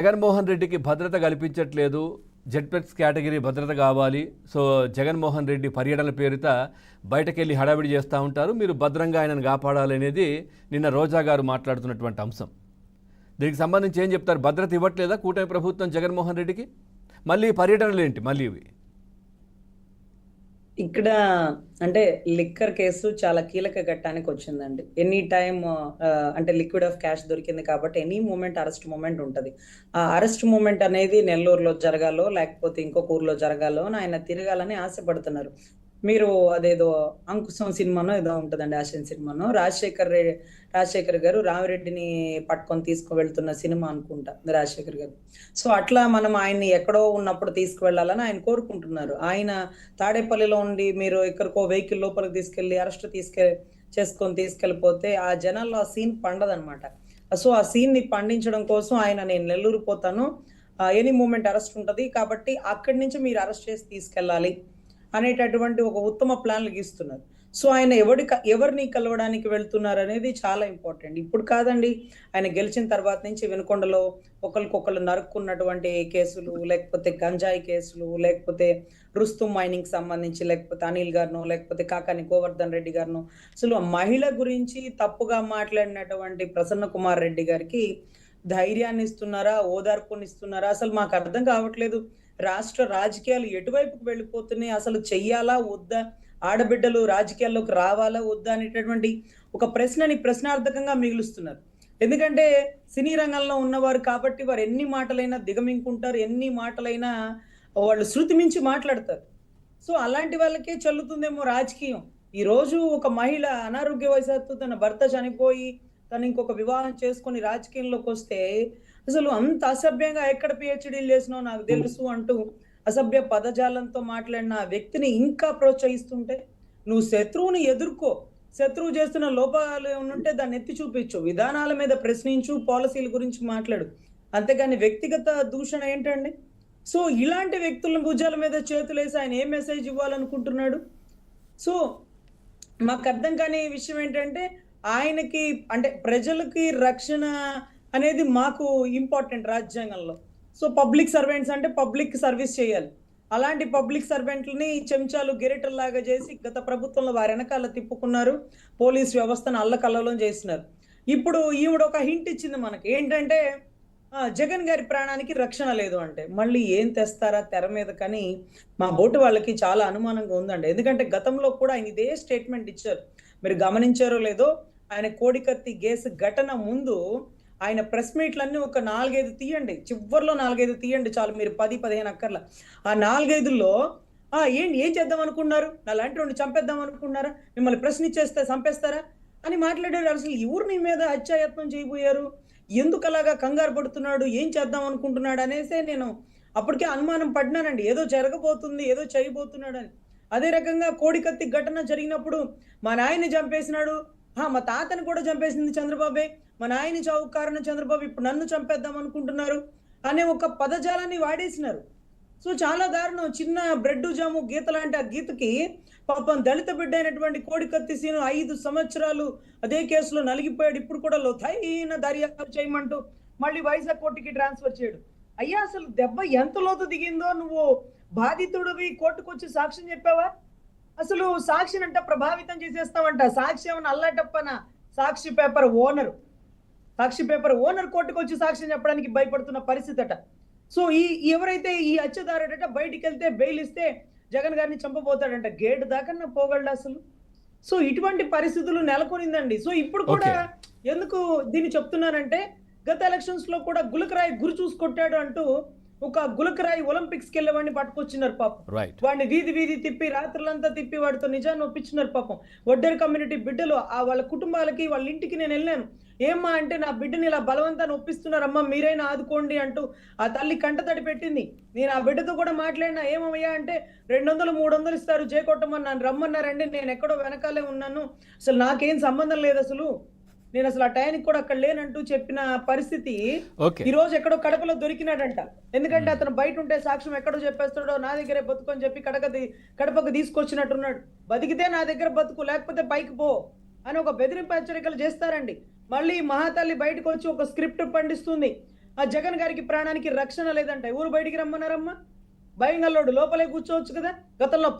జగన్మోహన్ రెడ్డికి భద్రత కల్పించట్లేదు. జెడ్‌ప్లస్ కేటగిరీ భద్రత కావాలి. సో జగన్మోహన్ రెడ్డి పర్యటనల పేరిట బయటకెళ్ళి హడావిడి చేస్తూ ఉంటారు. మీరు భద్రంగా ఆయనను కాపాడాలనేది నిన్న రోజా గారు మాట్లాడుతున్నటువంటి అంశం. దీనికి సంబంధించి ఏం చెప్తారు? భద్రత ఇవ్వట్లేదా కూటమి ప్రభుత్వం జగన్మోహన్ రెడ్డికి? మళ్ళీ పర్యటనలు ఏంటి మళ్ళీ ఇవి? ఇక్కడ అంటే లిక్కర్ కేసు చాలా కీలక ఘట్టానికి వచ్చిందండి. ఎనీ టైమ్ అంటే లిక్విడ్ ఆఫ్ క్యాష్ దొరికింది కాబట్టి ఎనీ మూమెంట్ అరెస్ట్ మూమెంట్ ఉంటది. ఆ అరెస్ట్ మూమెంట్ అనేది నెల్లూరులో జరగాలో లేకపోతే ఇంకొక ఊర్లో జరగాలో అని ఆయన తిరగాలని ఆశపడుతున్నారు. మీరు అదేదో అంకుశం సినిమానో ఏదో ఉంటదండి, ఆసియన్ సినిమానో రాజశేఖర్ గారు రామిరెడ్డిని పట్టుకొని తీసుకువెళ్తున్న సినిమా అనుకుంటా రాజశేఖర్ గారు. సో అట్లా మనం ఆయన్ని ఎక్కడో ఉన్నప్పుడు తీసుకువెళ్ళాలని ఆయన కోరుకుంటున్నారు. ఆయన తాడేపల్లిలో ఉండి మీరు ఎక్కడికో వెహికల్ లోపలికి తీసుకెళ్లి అరెస్ట్ చేసుకొని తీసుకెళ్ళిపోతే ఆ జనాల్లో ఆ సీన్ పండదనమాట. సో ఆ సీన్ ని పండించడం కోసం ఆయన నేను నెల్లూరు పోతాను, ఎనీ మూమెంట్ అరెస్ట్ ఉంటది కాబట్టి అక్కడి నుంచి మీరు అరెస్ట్ చేసి తీసుకెళ్ళాలి అనేటటువంటి ఒక ఉత్తమ ప్లాన్లు గీస్తున్నారు. సో ఆయన ఎవరిని కలవడానికి వెళ్తున్నారు అనేది చాలా ఇంపార్టెంట్. ఇప్పుడు కాదండి, ఆయన గెలిచిన తర్వాత నుంచి వినుకొండలో ఒకరికొకరు నరుక్కున్నటువంటి కేసులు, లేకపోతే గంజాయి కేసులు, లేకపోతే రుస్తుం మైనింగ్ సంబంధించి, లేకపోతే అనిల్ గారినో లేకపోతే కాకాని గోవర్ధన్ రెడ్డి గారినో, అసలు మహిళ గురించి తప్పుగా మాట్లాడినటువంటి ప్రసన్న కుమార్ రెడ్డి గారికి ధైర్యాన్ని ఇస్తున్నారా, ఓదార్పునిస్తున్నారా? అసలు మాకు అర్థం కావట్లేదు. రాష్ట్ర రాజకీయాలు ఎటువైపుకు వెళ్ళిపోతున్నాయి, అసలు చెయ్యాలా వద్దా, ఆడబిడ్డలు రాజకీయాల్లోకి రావాలా వద్దా అనేటటువంటి ఒక ప్రశ్నని ప్రశ్నార్థకంగా మిగులుస్తున్నారు. ఎందుకంటే సినీ రంగంలో ఉన్నవారు కాబట్టి వారు ఎన్ని మాటలైనా దిగమింగుకుంటారు, ఎన్ని మాటలైనా వాళ్ళు శృతి మించి మాట్లాడతారు. సో అలాంటి వాళ్ళకే చెల్లుతుందేమో రాజకీయం. ఈ రోజు ఒక మహిళ అనారోగ్యవశాత్తు తన భర్త చనిపోయి తను ఇంకొక వివాహం చేసుకొని రాజకీయంలోకి వస్తే అసలు అంత అసభ్యంగా ఎక్కడ పిహెచ్డీలు చేసినావు నాకు తెలుసు అంటూ అసభ్య పదజాలంతో మాట్లాడిన ఆ వ్యక్తిని ఇంకా ప్రోత్సహిస్తుంటే, నువ్వు శత్రువుని ఎదుర్కో, శత్రువు చేస్తున్న లోపాలు ఉంటే దాన్ని ఎత్తి చూపించు, విధానాల మీద ప్రశ్నించు, పాలసీల గురించి మాట్లాడు, అంతేగాని వ్యక్తిగత దూషణ ఏంటండి? సో ఇలాంటి వ్యక్తుల భుజాల మీద చేతులేసి ఆయన ఏ మెసేజ్ ఇవ్వాలనుకుంటున్నాడు? సో మాకు అర్థం కాని విషయం ఏంటంటే, ఆయనకి అంటే ప్రజలకి రక్షణ అనేది మాకు ఇంపార్టెంట్ రాజ్యాంగంలో. సో పబ్లిక్ సర్వెంట్స్ అంటే పబ్లిక్ సర్వీస్ చేయాలి. అలాంటి పబ్లిక్ సర్వెంట్లని చెంచాలు గిరెటల్లాగా చేసి గత ప్రభుత్వంలో వారి వెనకాల తిప్పుకున్నారు, పోలీస్ వ్యవస్థను అల్లకల్లోలం చేసినారు. ఇప్పుడు ఈవిడ ఒక హింట్ ఇచ్చింది మనకి ఏంటంటే, జగన్ గారి ప్రాణానికి రక్షణ లేదు అంటే మళ్ళీ ఏం తెస్తారా తెర మీద కానీ మా బోటు వాళ్ళకి చాలా అనుమానంగా ఉందండి. ఎందుకంటే గతంలో కూడా ఆయన ఇదే స్టేట్మెంట్ ఇచ్చారు. మీరు గమనించారో లేదో, ఆయన కోడికత్తి కేసు ఘటన ముందు ఆయన ప్రెస్ మీట్లన్నీ ఒక 4-5 తీయండి, చివరిలో 4-5 తీయండి చాలు, మీరు 10-15 అక్కర్లా. ఆ 4-5లో ఏం చేద్దాం అనుకున్నారు, నా లాంటి రెండు చంపేద్దాం అనుకున్నారా, మిమ్మల్ని ప్రశ్నించేస్తే చంపేస్తారా అని మాట్లాడారు. అసలు ఎవరిని మీద హత్యాయత్నం చేయబోయారు, ఎందుకు అలాగా కంగారు పడుతున్నాడు, ఏం చేద్దాం అనుకుంటున్నాడు అనేసే నేను అప్పటికే అనుమానం పడినానండి. ఏదో జరగబోతుంది, ఏదో చేయబోతున్నాడు అని. అదే రకంగా కోడికత్తి ఘటన జరిగినప్పుడు మా నాయన్ని చంపేసినాడు, మా తాతని కూడా చంపేసింది చంద్రబాబే, మా నాయని చావు కారణం చంద్రబాబు, ఇప్పుడు నన్ను చంపేద్దాం అనుకుంటున్నారు అనే ఒక పదజాలాన్ని వాడేసినారు. సో చాలా దారుణం. చిన్న బ్రెడ్ జాము గీత లాంటి ఆ గీతకి పాపం దళిత బిడ్డ అయినటువంటి కోడికత్తి సీను 5 సంవత్సరాలు అదే కేసులో నలిగిపోయాడు. ఇప్పుడు కూడా లోతైన దర్యాప్తు చేయమంటూ మళ్ళీ వైజాగ్ కోర్టుకి ట్రాన్స్ఫర్ చేయడు. అయ్యా అసలు దెబ్బ ఎంత లోతు దిగిందో, నువ్వు బాధితుడివి కోర్టుకు వచ్చి సాక్ష్యం చెప్పావా? అసలు సాక్షిని అంట ప్రభావితం చేసేస్తావంట. సాక్షి ఏమన్నా అల్లాటప్పన, సాక్షి పేపర్ ఓనర్ కోర్టుకు వచ్చి సాక్ష్యం చెప్పడానికి భయపడుతున్న పరిస్థితి అట. సో ఎవరైతే ఈ హత్యదారుడట బయటికి వెళ్తే బెయిల్ ఇస్తే జగన్ గారిని చంపబోతాడంట, గేట్ దాకా పోగలడు అసలు. సో ఇటువంటి పరిస్థితులు నెలకొనిందండి. సో ఇప్పుడు కూడా ఎందుకు దీన్ని చెప్తున్నానంటే, గత ఎలక్షన్స్ లో కూడా గులకరాయి గురి చూసి కొట్టాడు అంటూ ఒక గులకరాయి ఒలింపిక్స్కి వెళ్ళేవాడిని పట్టుకొచ్చినారు పాపం. వాడిని వీధి తిప్పి రాత్రులంతా తిప్పి వాడితో నిజాన్ని ఒప్పించినారు పాపం. వడ్డేరు కమ్యూనిటీ బిడ్డలు వాళ్ళ కుటుంబాలకి వాళ్ళ ఇంటికి నేను వెళ్ళాను. ఏమ్మా అంటే, నా బిడ్డని ఇలా బలవంతాన్ని ఒప్పిస్తున్నారమ్మా, మీరైనా ఆదుకోండి అంటూ ఆ తల్లి కంటతడి పెట్టింది. నేను ఆ బిడ్డతో కూడా మాట్లాడినా, ఏమయ్యా అంటే 200-300 ఇస్తారు కొట్టమని నన్ను రమ్మన్నారండి, నేను ఎక్కడో వెనకాలే ఉన్నాను, అసలు నాకేం సంబంధం లేదు, అసలు నేను అసలు ఆ టైంకి కూడా అక్కడ లేనంటూ చెప్పిన పరిస్థితి ఈ రోజు ఎక్కడో కడపలో దొరికినాడంట. ఎందుకంటే అతను బయట ఉంటే సాక్ష్యం ఎక్కడో చెప్పేస్తాడో, నా దగ్గరే బతుకొని చెప్పి కడపకు తీసుకొచ్చినట్టున్నాడు. బతికితే నా దగ్గర బతుకు, లేకపోతే పైకి పో అని ఒక బెదిరింపు హెచ్చరికలు చేస్తారండి. మళ్ళీ మహాతల్లి బయటకు వచ్చి ఒక స్క్రిప్ట్ పండిస్తుంది. ఆ జగన్ గారికి ప్రాణానికి రక్షణ లేదంట. ఊరు బయటికి రమ్మన్నారమ్మా. భయం గల్లోడు లోపలే కూర్చోవచ్చు కదా. గతంలో